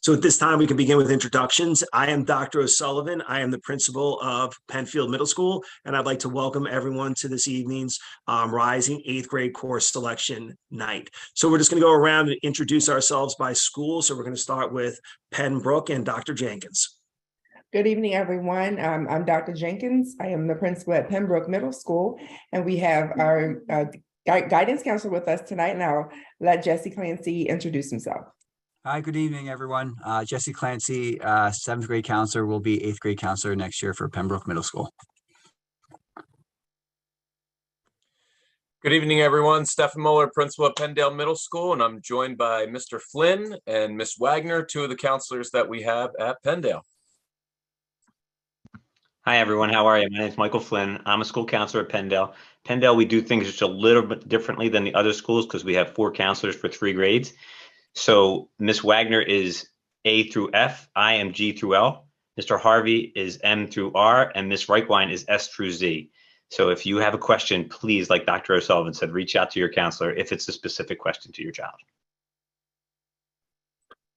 So at this time, we can begin with introductions. I am Dr. O'Sullivan. I am the principal of Penfield Middle School, and I'd like to welcome everyone to this evening's Rising 8th grade course selection night. So we're just going to go around and introduce ourselves by school. So we're going to start with Pembroke and Dr. Jenkins. Good evening, everyone. I'm Dr. Jenkins. I am the principal at Pembroke Middle School, and we have our guidance counselor with us tonight, and I'll let Jesse Clancy introduce himself. Hi, good evening, everyone. Jesse Clancy, 7th grade counselor, will be 8th grade counselor next year for Pembroke Middle School. Good evening, everyone. Stephen Muller, principal at Pendale Middle School, and I'm joined by Mr. Flynn and Miss Wagner, two of the counselors that we have at Pendale. Hi, everyone. How are you? My name is Michael Flynn. I'm a school counselor at Pendale. Pendale, we do things just a little bit differently than the other schools because we have 4 counselors for 3 grades. So Miss Wagner is A through F, I am G through L, Mr. Harvey is M through R, and Miss Reichwein is S through Z. So if you have a question, please, like Dr. O'Sullivan said, reach out to your counselor if it's a specific question to your child.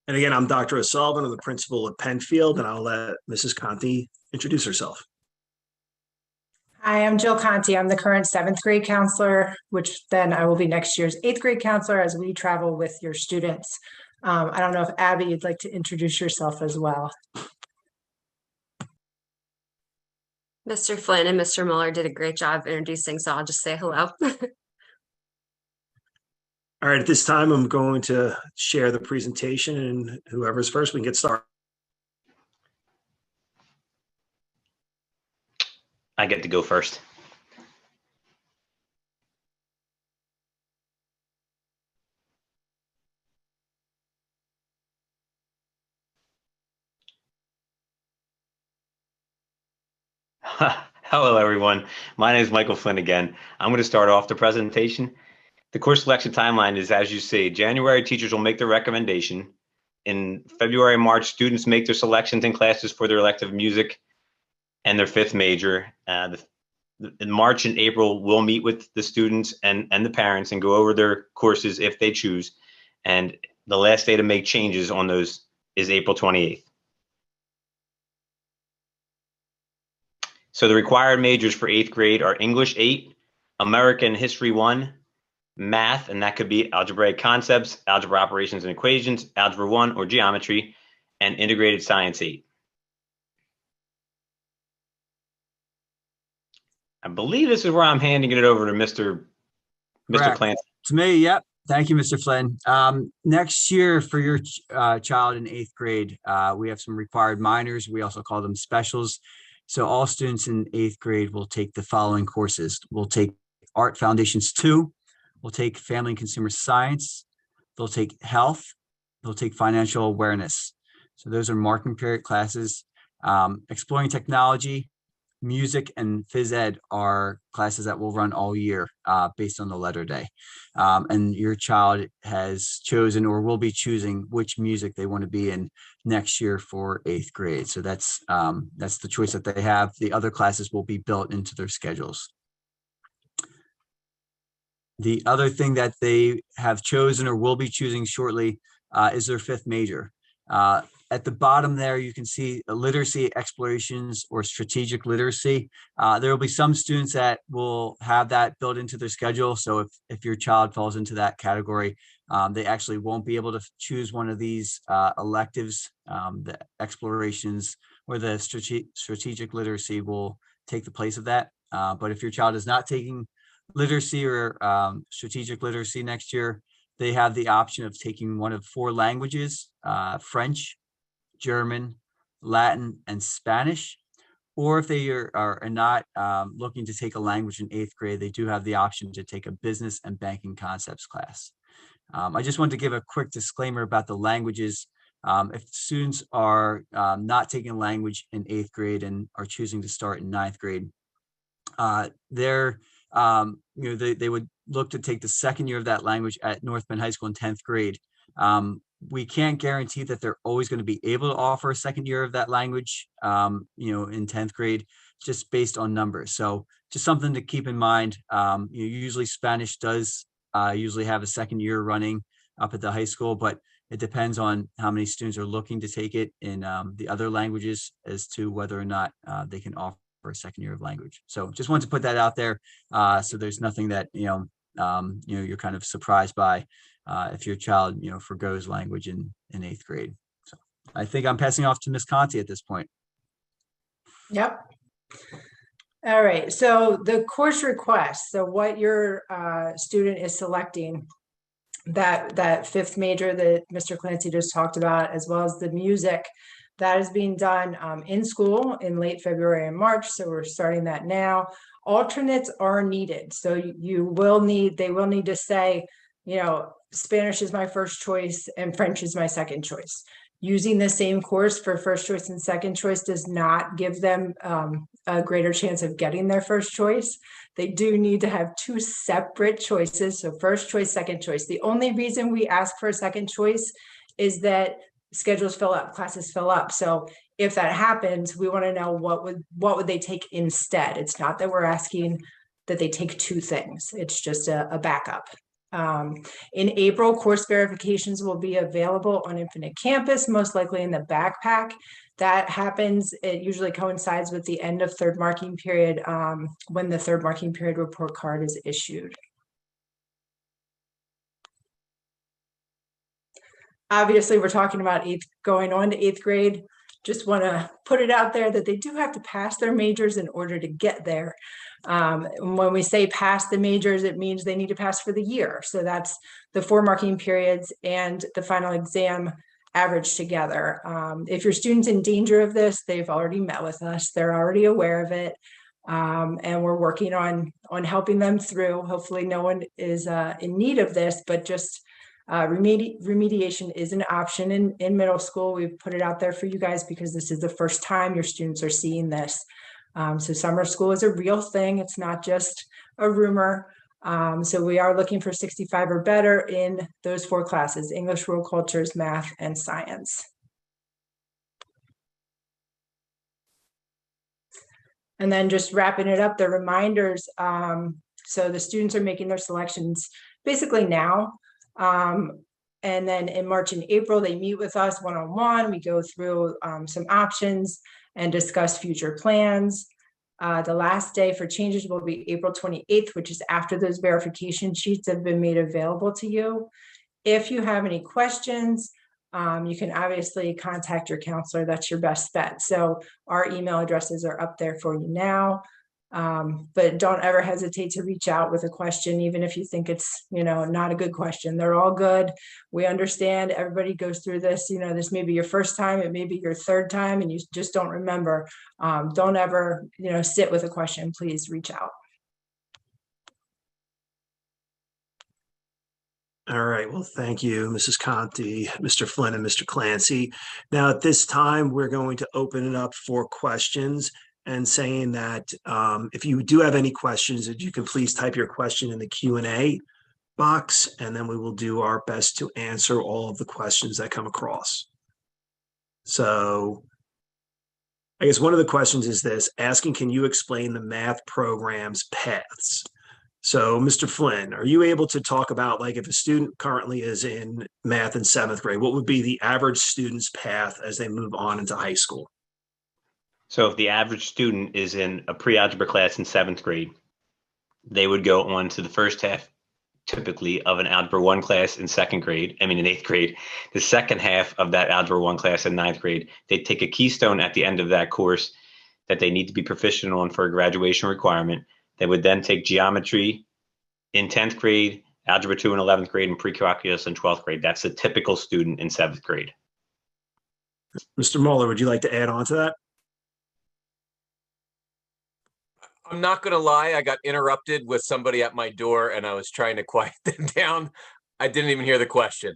And again, I'm Dr. O'Sullivan. I'm the principal at Penfield, and I'll let Mrs. Conti introduce herself. Hi, I'm Jill Conti. I'm the current 7th grade counselor, which then I will be next year's 8th grade counselor as we travel with your students. I don't know if Abby, you'd like to introduce yourself as well. Mr. Flynn and Mr. Muller did a great job introducing, so I'll just say hello. All right, at this time, I'm going to share the presentation, and whoever's first, we can get started. I get to go first. Hello, everyone. My name is Michael Flynn again. I'm going to start off the presentation. The course selection timeline is, as you see, January, teachers will make their recommendation. In February and March, students make their selections in classes for their elective music and their 5th major. In March and April, we'll meet with the students and the parents and go over their courses if they choose. And the last day to make changes on those is April 28th. So the required majors for 8th grade are English 8, American History 1, Math, and that could be algebraic concepts, algebra operations and equations, Algebra 1 or geometry, and Integrated Science 8. I believe this is where I'm handing it over to Mr. Clancy. To me, yep. Thank you, Mr. Flynn. Next year for your child in 8th grade, we have some required minors. We also call them specials. So all students in 8th grade will take the following courses. We'll take Art Foundations 2. We'll take Family and Consumer Science. They'll take Health. They'll take Financial Awareness. So those are marking period classes. Exploring Technology, Music, and Phys Ed are classes that will run all year based on the letter day. And your child has chosen or will be choosing which music they want to be in next year for 8th grade. So that's the choice that they have. The other classes will be built into their schedules. The other thing that they have chosen or will be choosing shortly is their 5th major. At the bottom there, you can see literacy explorations or strategic literacy. There will be some students that will have that built into their schedule. So if your child falls into that category, they actually won't be able to choose one of these electives. The explorations or the strategic literacy will take the place of that. But if your child is not taking literacy or strategic literacy next year, they have the option of taking one of 4 languages, French, German, Latin, and Spanish. Or if they are not looking to take a language in 8th grade, they do have the option to take a business and banking concepts class. I just wanted to give a quick disclaimer about the languages. If students are not taking a language in 8th grade and are choosing to start in 9th grade, they would look to take the 2nd year of that language at North Bend High School in 10th grade. We can't guarantee that they're always going to be able to offer a 2nd year of that language, in 10th grade, just based on numbers. So just something to keep in mind. Usually Spanish does usually have a 2nd year running up at the high school, but It depends on how many students are looking to take it in the other languages as to whether or not they can offer a second year of language. So just wanted to put that out there. So there's nothing that, you're kind of surprised by if your child, forgoes language in 8th grade. So I think I'm passing off to Ms. Conti at this point. Yep. All right, so the course request, so what your student is selecting, that fifth major that Mr. Clancy just talked about, as well as the music, that is being done in school in late February and March. So we're starting that now. Alternates are needed. So they will need to say, Spanish is my first choice and French is my second choice. Using the same course for first choice and second choice does not give them a greater chance of getting their first choice. They do need to have two separate choices. So first choice, second choice. The only reason we ask for a second choice is that schedules fill up, classes fill up. So if that happens, we want to know what would they take instead. It's not that we're asking that they take two things. It's just a backup. In April, course verifications will be available on Infinite Campus, most likely in the backpack. That happens, it usually coincides with the end of third marking period, when the third marking period report card is issued. Obviously, we're talking about going on to 8th grade. Just want to put it out there that they do have to pass their majors in order to get there. When we say pass the majors, it means they need to pass for the year. So that's the 4 marking periods and the final exam averaged together. If your student's in danger of this, they've already met with us. They're already aware of it. And we're working on helping them through. Hopefully no one is in need of this, but just remediation is an option in middle school. We've put it out there for you guys because this is the first time your students are seeing this. So summer school is a real thing. It's not just a rumor. So we are looking for 65 or better in those 4 classes: English, world cultures, math, and science. And then just wrapping it up, the reminders. So the students are making their selections basically now. And then in March and April, they meet with us one-on-one. We go through some options and discuss future plans. The last day for changes will be April 28th, which is after those verification sheets have been made available to you. If you have any questions, you can obviously contact your counselor. That's your best bet. So our email addresses are up there for you now. But don't ever hesitate to reach out with a question, even if you think it's, not a good question. They're all good. We understand everybody goes through this. This may be your first time, it may be your third time, and you just don't remember. Don't ever, sit with a question. Please reach out. All right. Well, thank you, Mrs. Conti, Mr. Flynn, and Mr. Clancy. Now, at this time, we're going to open it up for questions, and saying that if you do have any questions, that you can please type your question in the Q&A box, and then we will do our best to answer all of the questions that come across. So I guess one of the questions is this, asking, can you explain the math program's paths? So Mr. Flynn, are you able to talk about, like, if a student currently is in math in 7th grade, what would be the average student's path as they move on into high school? So if the average student is in a pre-algebra class in 7th grade, they would go on to the first half, typically, of an Algebra 1 class in 8th grade. The second half of that Algebra 1 class in 9th grade, they take a keystone at the end of that course that they need to be proficient on for a graduation requirement. They would then take geometry in 10th grade, Algebra 2 in 11th grade, and pre-calculus in 12th grade. That's a typical student in 7th grade. Mr. Mueller, would you like to add on to that? I'm not going to lie. I got interrupted with somebody at my door and I was trying to quiet them down. I didn't even hear the question.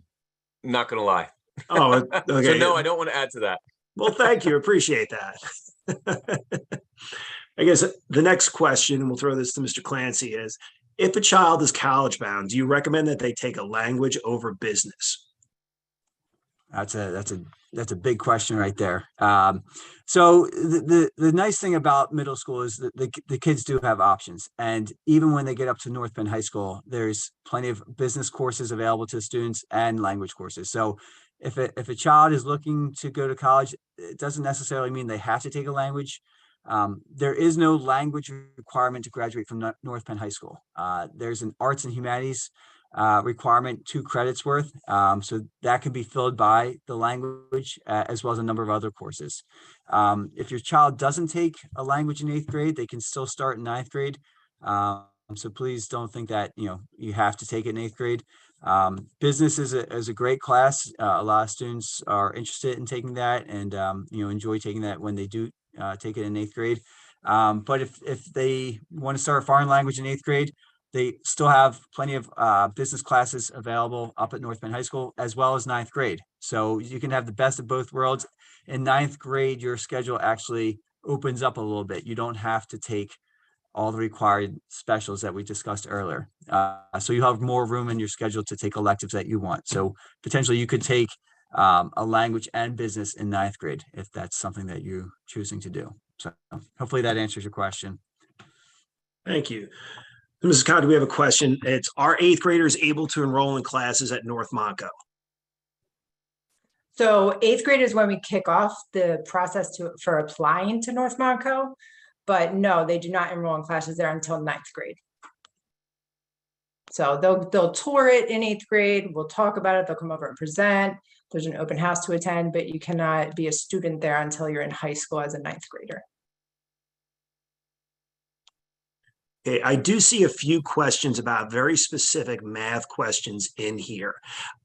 I'm not going to lie. Oh, okay. So no, I don't want to add to that. Well, thank you. Appreciate that. I guess the next question, and we'll throw this to Mr. Clancy, is if a child is college bound, do you recommend that they take a language over business? That's a big question right there. So the nice thing about middle school is that the kids do have options. And even when they get up to North Penn High School, there's plenty of business courses available to students and language courses. So if a child is looking to go to college, it doesn't necessarily mean they have to take a language. There is no language requirement to graduate from North Penn High School. There's an arts and humanities requirement, 2 credits worth. So that can be filled by the language as well as a number of other courses. If your child doesn't take a language in 8th grade, they can still start in 9th grade. So please don't think that, you have to take it in 8th grade. Business is a great class. A lot of students are interested in taking that and, enjoy taking that when they do take it in 8th grade. But if they want to start a foreign language in 8th grade, they still have plenty of business classes available up at North Penn High School, as well as 9th grade. So you can have the best of both worlds. In 9th grade, your schedule actually opens up a little bit. You don't have to take all the required specials that we discussed earlier. So you have more room in your schedule to take electives that you want. So potentially you could take a language and business in 9th grade if that's something that you're choosing to do. So hopefully that answers your question. Thank you. Mrs. Conti, we have a question. It's, are 8th graders able to enroll in classes at North Monco? So 8th grade is when we kick off the process for applying to North Monco, but no, they do not enroll in classes there until 9th grade. So they'll tour it in 8th grade. We'll talk about it. They'll come over and present. There's an open house to attend, but you cannot be a student there until you're in high school as a 9th grader. Okay, I do see a few questions about very specific math questions in here.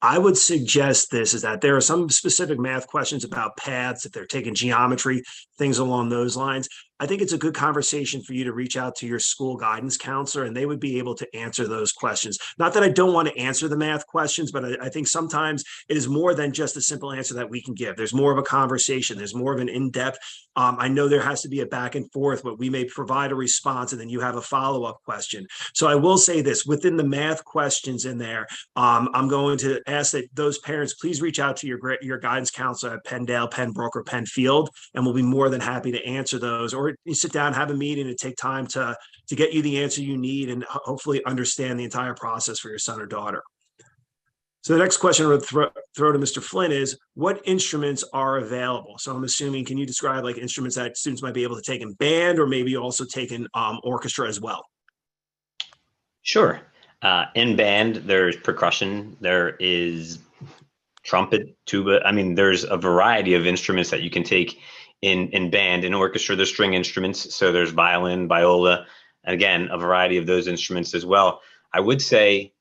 I would suggest this is that there are some specific math questions about paths, if they're taking geometry, things along those lines. I think it's a good conversation for you to reach out to your school guidance counselor and they would be able to answer those questions. Not that I don't want to answer the math questions, but I think sometimes it is more than just a simple answer that we can give. There's more of a conversation. There's more of an in-depth. I know there has to be a back and forth, but we may provide a response and then you have a follow-up question. So I will say this, within the math questions in there, I'm going to ask that those parents please reach out to your guidance counselor at Penndale, Pembroke, or Penfield, and we'll be more than happy to answer those, or you sit down, have a meeting, and take time to get you the answer you need and hopefully understand the entire process for your son or daughter. So the next question I would throw to Mr. Flynn is, what instruments are available? So I'm assuming, can you describe like instruments that students might be able to take in band or maybe also take in orchestra as well? Sure. In band, there's percussion, there is trumpet, tuba. I mean, there's a variety of instruments that you can take in band. In orchestra, there's string instruments. So there's violin, viola, and again, a variety of those instruments as well. I would say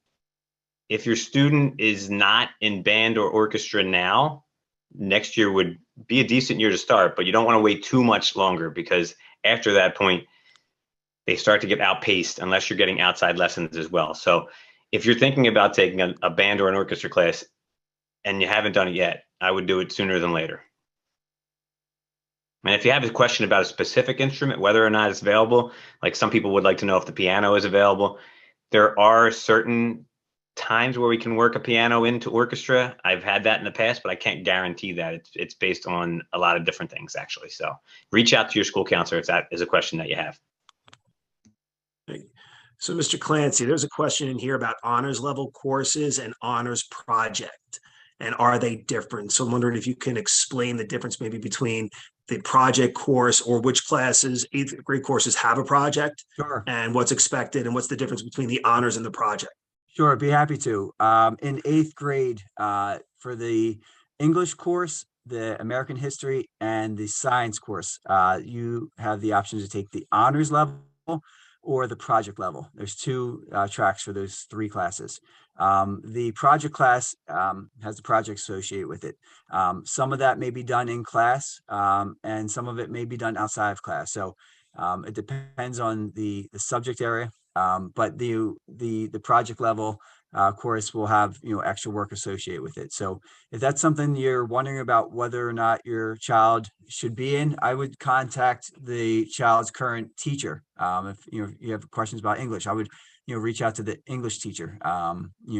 if your student is not in band or orchestra now, next year would be a decent year to start, but you don't want to wait too much longer because after that point, they start to get outpaced unless you're getting outside lessons as well. So if you're thinking about taking a band or an orchestra class and you haven't done it yet, I would do it sooner than later. And if you have a question about a specific instrument, whether or not it's available, like some people would like to know if the piano is available, there are certain times where we can work a piano into orchestra. I've had that in the past, but I can't guarantee that. It's based on a lot of different things, actually. So reach out to your school counselor if that is a question that you have. So, Mr. Clancy, there's a question in here about honors level courses and honors project. And are they different? So I'm wondering if you can explain the difference maybe between the project course or which classes, 8th grade courses have a project. Sure. And what's expected and what's the difference between the honors and the project. Sure, I'd be happy to. In 8th grade, for the English course, the American history, and the science course, you have the option to take the honors level or the project level. There's 2 tracks for those 3 classes. The project class has the project associated with it. Some of that may be done in class, and some of it may be done outside of class. So it depends on the subject area. But the project level course will have extra work associated with it. So if that's something you're wondering about whether or not your child should be in, I would contact the child's current teacher. If you have questions about English, I would reach out to the English teacher.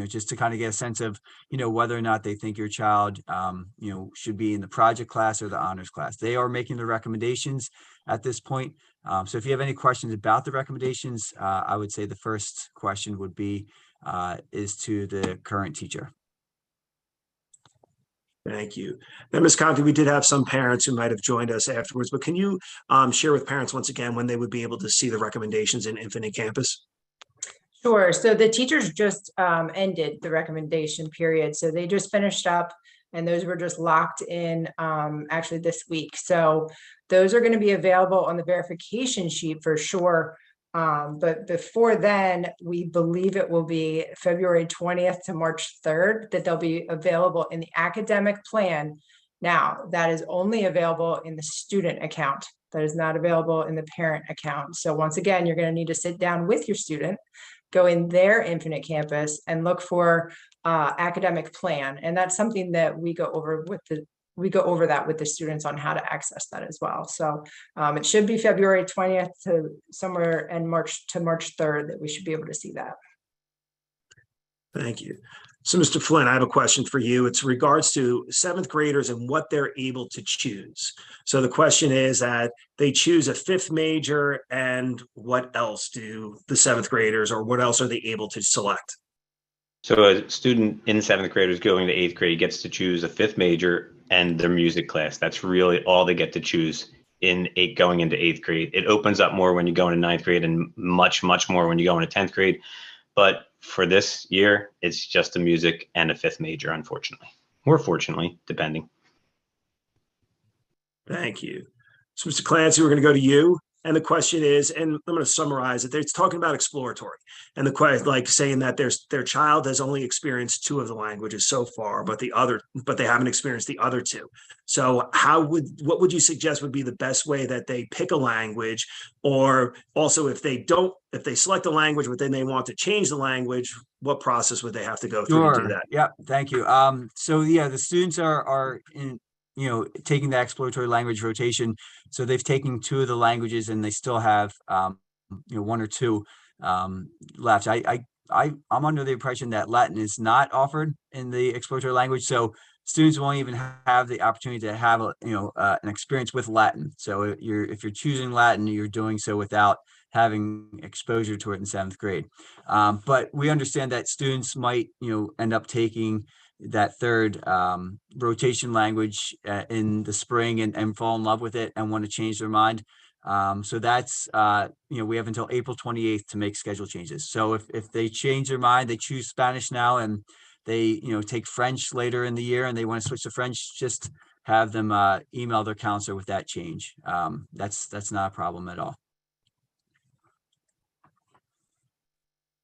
Just to kind of get a sense of whether or not they think your child should be in the project class or the honors class. They are making the recommendations at this point. So if you have any questions about the recommendations, I would say the first question would be is to the current teacher. Thank you. Now, Ms. Conti, we did have some parents who might have joined us afterwards, but can you share with parents once again when they would be able to see the recommendations in Infinite Campus? Sure. So the teachers just ended the recommendation period. So they just finished up and those were just locked in actually this week. So those are going to be available on the verification sheet for sure. But before then, we believe it will be February 20th to March 3rd that they'll be available in the academic plan. Now, that is only available in the student account. That is not available in the parent account. So once again, you're going to need to sit down with your student, go in their Infinite Campus and look for academic plan. And that's something that we go over that with the students on how to access that as well. So it should be February 20th to somewhere in March 3rd that we should be able to see that. Thank you. So, Mr. Flynn, I have a question for you. It's regards to seventh graders and what they're able to choose. So the question is that they choose a fifth major, and what else do the seventh graders, or what else are they able to select? So a student in seventh grade who's going to eighth grade gets to choose a fifth major and their music class. That's really all they get to choose going into eighth grade. It opens up more when you go into ninth grade and much, much more when you go into 10th grade. But for this year, it's just a music and a fifth major, unfortunately, or fortunately, depending. Thank you. So, Mr. Clancy, we're going to go to you. And the question is, and I'm going to summarize it. It's talking about exploratory, and the question, like saying that their child has only experienced two of the languages so far, but they haven't experienced the other two. So, what would you suggest would be the best way that they pick a language, or also if they select a language, but then they want to change the language, what process would they have to go through to do that? Yeah, thank you. So yeah, the students are in, taking the exploratory language rotation. So they've taken two of the languages and they still have, one or two left. I'm under the impression that Latin is not offered in the exploratory language. So students won't even have the opportunity to have an experience with Latin. So if you're choosing Latin, you're doing so without having exposure to it in seventh grade. But we understand that students might, end up taking that third rotation language in the spring and fall in love with it and want to change their mind. So that's, we have until April 28th to make schedule changes. So if they change their mind, they choose Spanish now and they, take French later in the year and they want to switch to French, just have them email their counselor with that change. That's not a problem at all.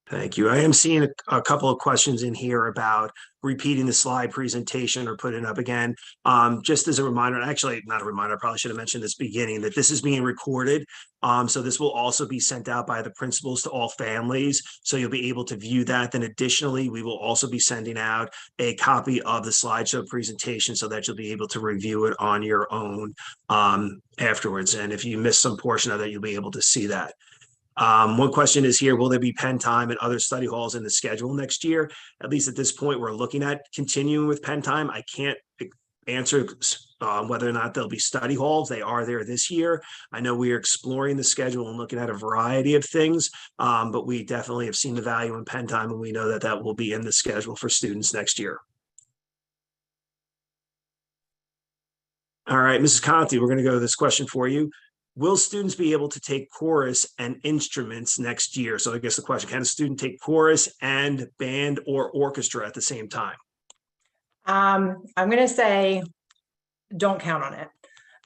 Thank you. I am seeing a couple of questions in here about repeating the slide presentation or putting it up again. Just as a reminder, actually not a reminder, I probably should have mentioned this beginning, that this is being recorded. So this will also be sent out by the principals to all families. So you'll be able to view that. Then additionally, we will also be sending out a copy of the slideshow presentation so that you'll be able to review it on your own afterwards. And if you miss some portion of that, you'll be able to see that. One question is here, will there be pen time and other study halls in the schedule next year? At least at this point, we're looking at continuing with pen time. I can't answer whether or not there'll be study halls. They are there this year. I know we are exploring the schedule and looking at a variety of things, but we definitely have seen the value in pen time, and we know that that will be in the schedule for students next year. All right, Mrs. Conti, we're going to go to this question for you. Will students be able to take chorus and instruments next year? So I guess the question, can a student take chorus and band or orchestra at the same time? I'm going to say don't count on it.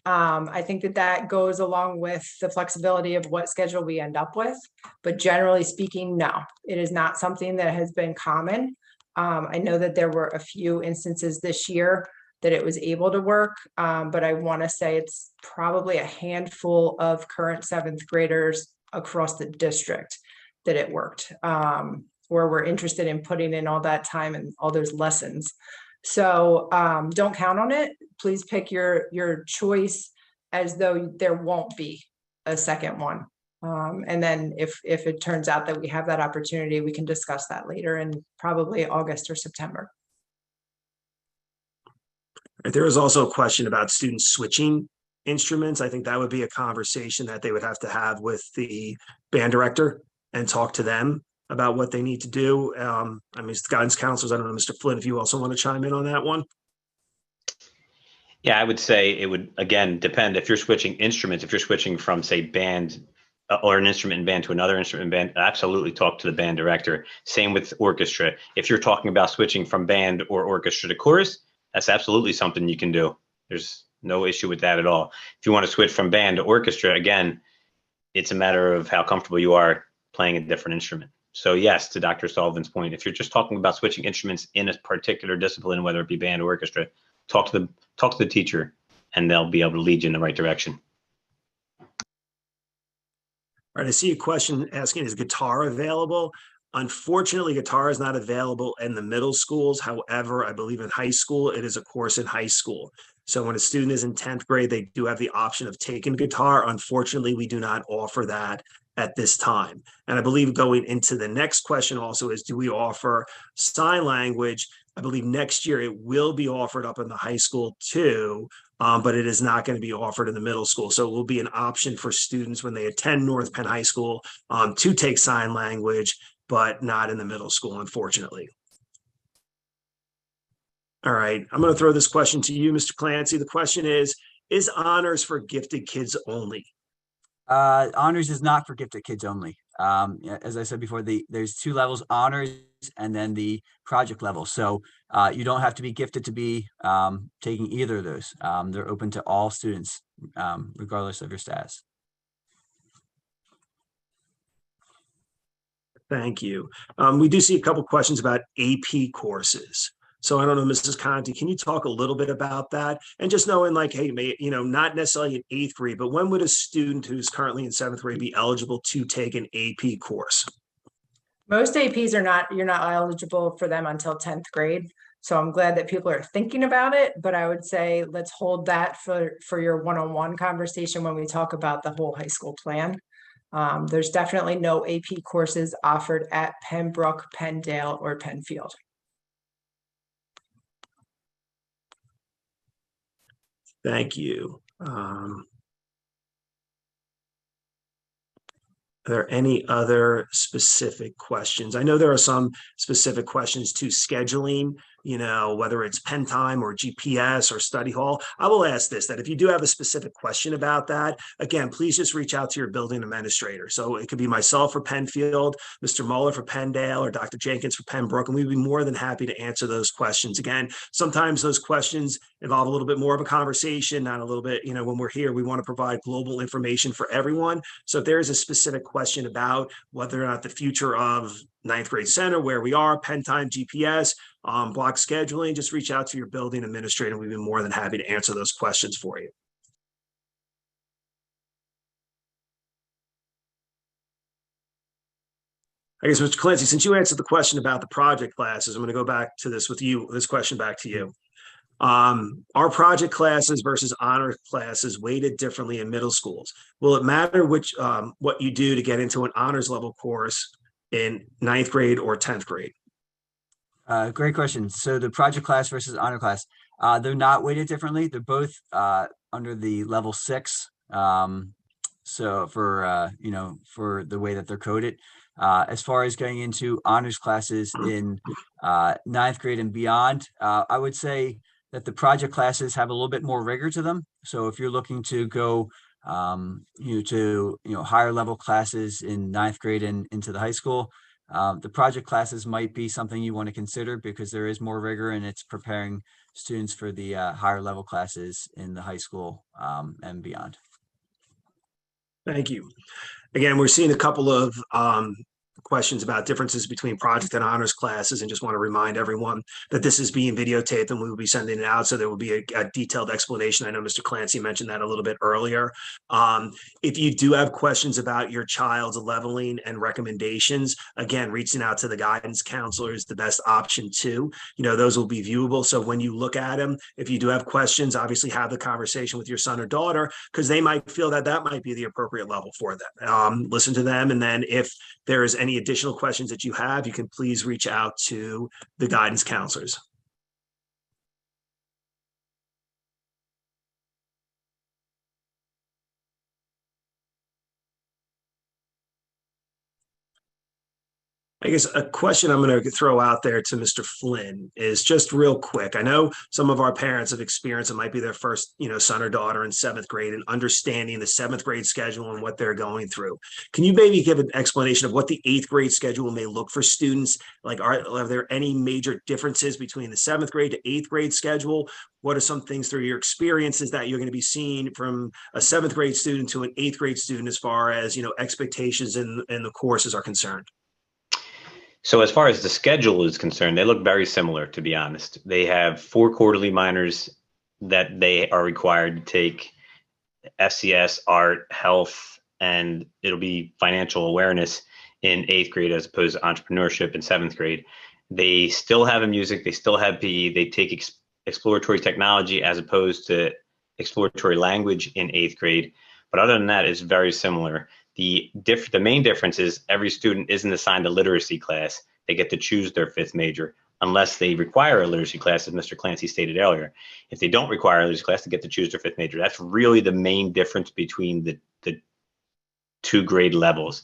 I think that goes along with the flexibility of what schedule we end up with. But generally speaking, no, it is not something that has been common. I know that there were a few instances this year that it was able to work. But I want to say it's probably a handful of current seventh graders across the district that it worked, where we're interested in putting in all that time and all those lessons. So don't count on it. Please pick your choice as though there won't be a second one. And then if it turns out that we have that opportunity, we can discuss that later in probably August or September. There is also a question about students switching instruments. I think that would be a conversation that they would have to have with the band director and talk to them about what they need to do. I mean, it's the guidance counselors. I don't know, Mr. Flynn, if you also want to chime in on that one. Yeah, I would say it would, again, depend if you're switching instruments, if you're switching from, say, band or an instrument in band to another instrument in band, absolutely talk to the band director. Same with orchestra. If you're talking about switching from band or orchestra to chorus, that's absolutely something you can do. There's no issue with that at all. If you want to switch from band to orchestra, again, it's a matter of how comfortable you are playing a different instrument. So yes, to Dr. Sullivan's point, if you're just talking about switching instruments in a particular discipline, whether it be band or orchestra, talk to the teacher, and they'll be able to lead you in the right direction. All right, I see a question asking, is guitar available? Unfortunately, guitar is not available in the middle schools. However, I believe in high school, it is a course in high school. So when a student is in 10th grade, they do have the option of taking guitar. Unfortunately, we do not offer that at this time. And I believe going into the next question also is, do we offer sign language? I believe next year it will be offered up in the high school too, but it is not going to be offered in the middle school. So it will be an option for students when they attend North Penn High School to take sign language, but not in the middle school, unfortunately. All right, I'm going to throw this question to you, Mr. Clancy. The question is honors for gifted kids only? Honors is not for gifted kids only. As I said before, there's two levels, honors and then the project level. So you don't have to be gifted to be taking either of those. They're open to all students, regardless of your status. Thank you. We do see a couple questions about AP courses. So I don't know, Mrs. Conti, can you talk a little bit about that? And just knowing like, hey, not necessarily in 8th grade, but when would a student who's currently in 7th grade be eligible to take an AP course? Most APs you're not eligible for them until 10th grade. So I'm glad that people are thinking about it, but I would say let's hold that for your one-on-one conversation when we talk about the whole high school plan. There's definitely no AP courses offered at Pembroke, Penndale, or Penfield. Thank you. Are there any other specific questions? I know there are some specific questions to scheduling, whether it's pen time or GPS or study hall. I will ask this, that if you do have a specific question about that, again, please just reach out to your building administrator. So it could be myself for Penfield, Mr. Muller for Penndale, or Dr. Jenkins for Pembroke, and we'd be more than happy to answer those questions. Again, sometimes those questions involve a little bit more of a conversation, not a little bit, when we're here, we want to provide global information for everyone. So if there is a specific question about whether or not the future of 9th grade center, where we are, pen time, GPS, block scheduling, just reach out to your building administrator. We'd be more than happy to answer those questions for you. I guess, Mr. Clancy, since you answered the question about the project classes, I'm going to go back to this with you, this question back to you. Are project classes versus honor classes weighted differently in middle schools? Will it matter which what you do to get into an honors level course in 9th grade or 10th grade? Great question. So the project class versus honor class, they're not weighted differently. They're both under the level 6. So for for the way that they're coded. As far as going into honors classes in 9th grade and beyond, I would say that the project classes have a little bit more rigor to them. So if you're looking to go to higher level classes in 9th grade and into the high school, the project classes might be something you want to consider because there is more rigor and it's preparing students for the higher level classes in the high school and beyond. Thank you. Again, we're seeing a couple of questions about differences between project and honors classes, and just want to remind everyone that this is being videotaped and we will be sending it out, so there will be a detailed explanation. I know Mr. Clancy mentioned that a little bit earlier. If you do have questions about your child's leveling and recommendations, again, reaching out to the guidance counselor is the best option too. Those will be viewable, so when you look at them, if you do have questions, obviously have the conversation with your son or daughter, because they might feel that that might be the appropriate level for them. Listen to them, and then if there is any additional questions that you have, you can please reach out to the guidance counselors. I guess a question I'm going to throw out there to Mr. Flynn is just real quick. I know some of our parents have experienced it might be their first, son or daughter in seventh grade and understanding the seventh grade schedule and what they're going through. Can you maybe give an explanation of what the eighth grade schedule may look for students? Like, are there any major differences between the seventh grade to eighth grade schedule? What are some things through your experiences that you're going to be seeing from a seventh grade student to an eighth grade student as far as, expectations and the courses are concerned? So as far as the schedule is concerned, they look very similar, to be honest. They have 4 quarterly minors that they are required to take: FCS, art, health, and it'll be financial awareness in 8th grade as opposed to entrepreneurship in 7th grade. They still have a music, they still have PE, they take exploratory technology as opposed to exploratory language in 8th grade. But other than that, it's very similar. The main difference is every student isn't assigned a literacy class. They get to choose their 5th major unless they require a literacy class, as Mr. Clancy stated earlier. If they don't require a literacy class, they get to choose their 5th major. That's really the main difference between the 2 grade levels.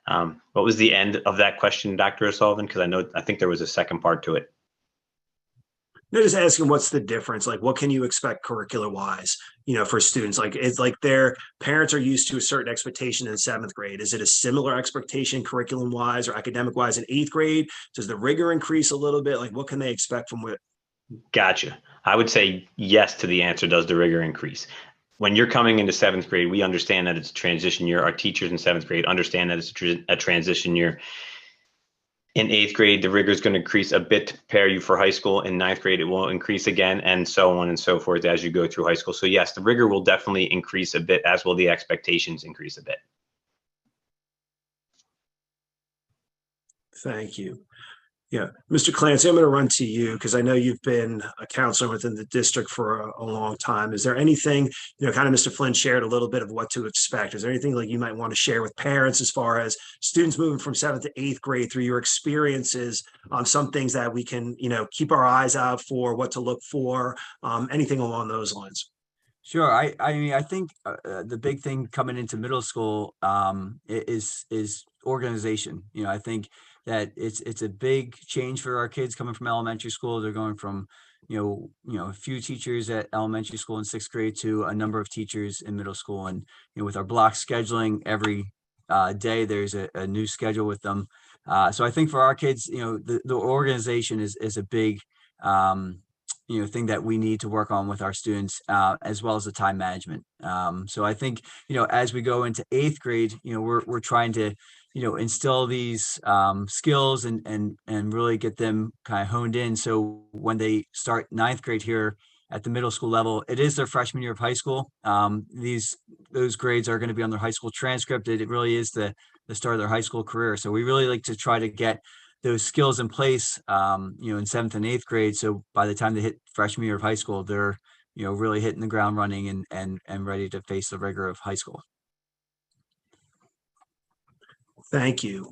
What was the end of that question, Dr. O'Sullivan? Because I think there was a second part to it. They're just asking what's the difference, like what can you expect curricular wise, for students? Like, it's like their parents are used to a certain expectation in 7th grade. Is it a similar expectation curriculum wise or academic wise in 8th grade? Does the rigor increase a little bit? Like, what can they expect from what? Gotcha. I would say yes to the answer. Does the rigor increase? When you're coming into 7th grade, we understand that it's a transition year. Our teachers in 7th grade understand that it's a transition year. In 8th grade, the rigor is going to increase a bit to prepare you for high school. In 9th grade, it will increase again, and so on and so forth as you go through high school. So yes, the rigor will definitely increase a bit, as will the expectations increase a bit. Thank you. Yeah, Mr. Clancy, I'm going to run to you because I know you've been a counselor within the district for a long time. Is there anything, kind of Mr. Flynn shared a little bit of what to expect. Is there anything like you might want to share with parents as far as students moving from 7th to 8th grade through your experiences on some things that we can, keep our eyes out for, what to look for, anything along those lines? Sure. I mean, I think the big thing coming into middle school is organization. I think that it's a big change for our kids coming from elementary school. They're going from a few teachers at elementary school in 6th grade to a number of teachers in middle school. And with our block scheduling every day, there's a new schedule with them. So I think for our kids, the organization is a big thing that we need to work on with our students, as well as the time management. So I think, as we go into 8th grade, we're trying to, instill these skills and really get them kind of honed in. So when they start 9th grade here at the middle school level, it is their freshman year of high school. Those grades are going to be on their high school transcript. It really is the start of their high school career. So we really like to try to get those skills in place, in 7th and 8th grade. So by the time they hit freshman year of high school, they're, really hitting the ground running and ready to face the rigor of high school. Thank you.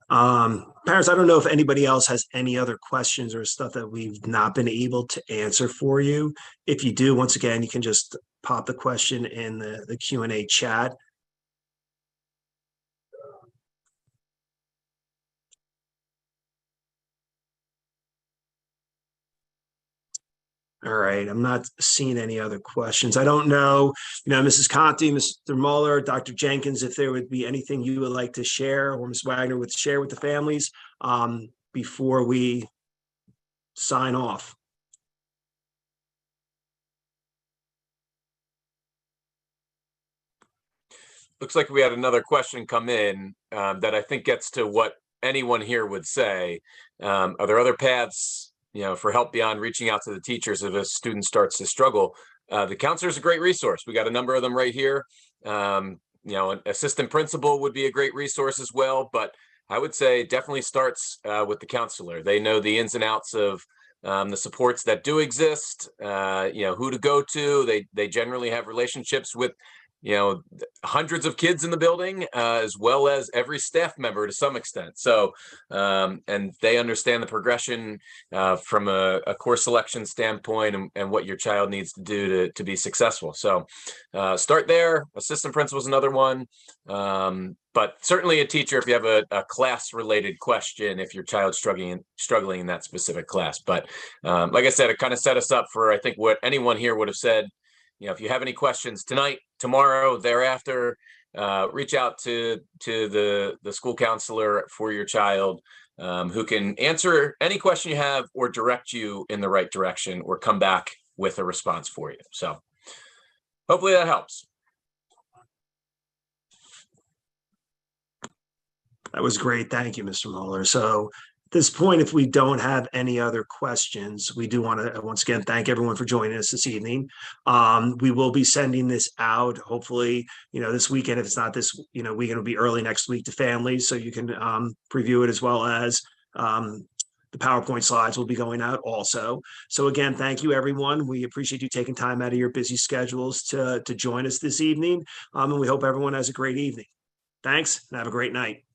Parents, I don't know if anybody else has any other questions or stuff that we've not been able to answer for you. If you do, once again, you can just pop the question in the Q&A chat. All right, I'm not seeing any other questions. I don't know, Mrs. Conti, Mr. Muller, Dr. Jenkins, if there would be anything you would like to share or Ms. Wagner would share with the families before we sign off. Looks like we had another question come in that I think gets to what anyone here would say. Are there other paths, for help beyond reaching out to the teachers if a student starts to struggle? The counselor is a great resource. We got a number of them right here. An assistant principal would be a great resource as well, but I would say it definitely starts with the counselor. They know the ins and outs of the supports that do exist, who to go to. They generally have relationships with hundreds of kids in the building, as well as every staff member to some extent. So, and they understand the progression from a course selection standpoint and what your child needs to do to be successful. So start there. Assistant principal is another one. But certainly a teacher if you have a class-related question, if your child's struggling in that specific class. But like I said, it kind of set us up for, I think, what anyone here would have said. If you have any questions tonight, tomorrow, thereafter, reach out to the school counselor for your child, who can answer any question you have or direct you in the right direction or come back with a response for you. So hopefully that helps. That was great. Thank you, Mr. Mueller. So at this point, if we don't have any other questions, we do want to once again thank everyone for joining us this evening. We will be sending this out hopefully, this weekend. If it's not this, weekend, will be early next week to families, so you can preview it, as well as the PowerPoint slides will be going out also. So again, thank you, everyone. We appreciate you taking time out of your busy schedules to join us this evening, and we hope everyone has a great evening. Thanks, and have a great night.